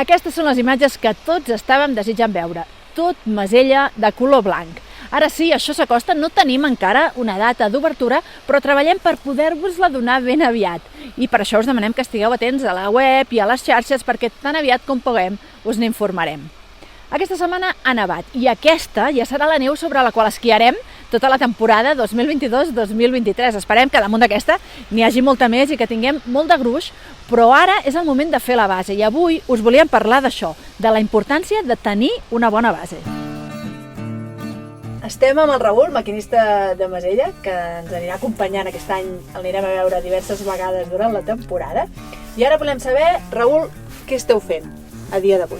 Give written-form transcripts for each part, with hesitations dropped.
Aquestes són les imatges que tots estàvem desitjant veure. Tot Masella de color blanc. Ara sí, això s'acosta, no tenim encara una data d'obertura, però treballem per poder-vos-la donar ben aviat. I per això us demanem que estigueu atents a la web i a les xarxes perquè tan aviat com puguem us n'informarem. Aquesta setmana ha nevat i aquesta ja serà la neu sobre la qual esquiarem tota la temporada 2022-2023. Esperem que damunt d'aquesta n'hi hagi molta més i que tinguem molt de gruix, però ara és el moment de fer la base i avui us volíem parlar d'això, de la importància de tenir una bona base. Estem amb el Raül, maquinista de Masella, que ens anirà acompanyant aquest any, l'anirem a veure diverses vegades durant la temporada. I ara volem saber, Raül, què esteu fent a dia d'avui?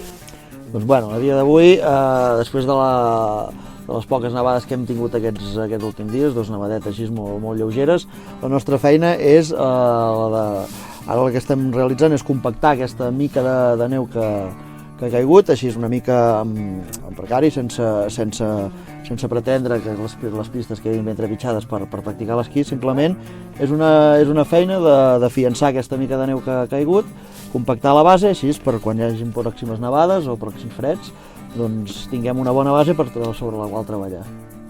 Doncs bueno, a dia d'avui, després de les poques nevades que hem tingut aquests últims dies, dos nevadetes així molt lleugeres, la nostra feina és, ara el que estem realitzant és compactar aquesta mica de neu que ha caigut, així és una mica en precari, sense pretendre que les pistes quedin ben trepitjades per practicar l'esquí, simplement és una feina de fiançar aquesta mica de neu que ha caigut, compactar la base, així per quan hi hagi pròximes nevades o pròxims freds, doncs tinguem una bona base sobre la qual treballar.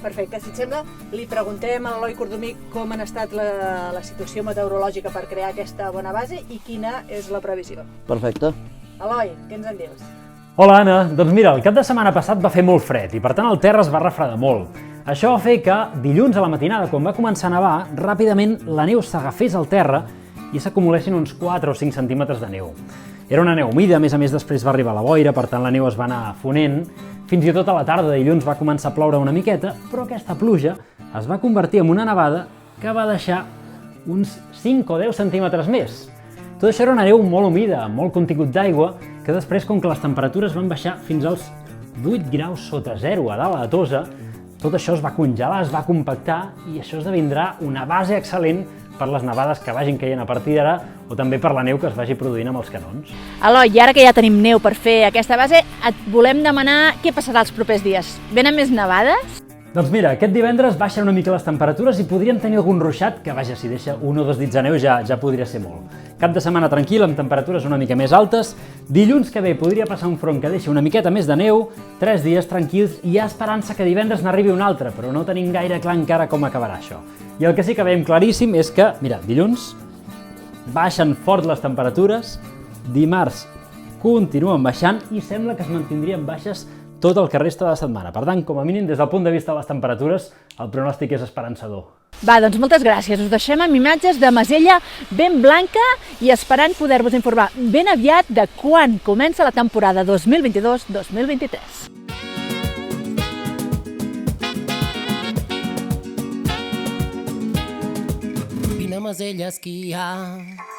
Perfecte, si et sembla, li preguntem a l'Eloi Cordomí com ha estat la situació meteorològica per crear aquesta bona base i quina és la previsió. Perfecte. Eloi, què ens en dius? Hola Anna, doncs mira, el cap de setmana passat va fer molt fred i per tant el terra es va refredar molt. Això va fer que dilluns a la matinada, quan va començar a nevar, ràpidament la neu s'agafés al terra i s'acumulessin uns 4 o 5 centímetres de neu. Era una neu humida, a més després va arribar la boira, per tant la neu es va anar fonent. Fins i tot a la tarda de dilluns va començar a ploure una miqueta, però aquesta pluja es va convertir en una nevada que va deixar uns 5 o 10 centímetres més. Tot això era una neu molt humida, amb molt contingut d'aigua, que després, com que les temperatures van baixar fins als 8 graus sota zero a dalt a Tossa, tot això es va congelar, es va compactar i això esdevindrà una base excel·lent per les nevades que vagin caient a partir d'ara o també per la neu que es vagi produint amb els canons. Eloi, i ara que ja tenim neu per fer aquesta base, et volem demanar què passarà els propers dies. Venen més nevades? Doncs mira, aquest divendres baixen una mica les temperatures i podríem tenir algun ruixat que, vaja, si deixa 1 o 2 dits de neu ja podria ser molt. Cap de setmana tranquil, amb temperatures una mica més altes. Dilluns que ve podria passar un front que deixa una miqueta més de neu, 3 dies tranquils i hi ha esperança que divendres n'arribi un altre, però no tenim gaire clar encara com acabarà això. I el que sí que veiem claríssim és que, mira, dilluns baixen fort les temperatures, dimarts continuen baixant i sembla que es mantindrien baixes tot el que resta de la setmana. Per tant, com a mínim, des del punt de vista de les temperatures, el pronòstic és esperançador. Va, doncs moltes gràcies. Us deixem amb imatges de Masella ben blanca i esperant poder-vos informar ben aviat de quan comença la temporada 2022-2023. Vine a Masella a esquiar.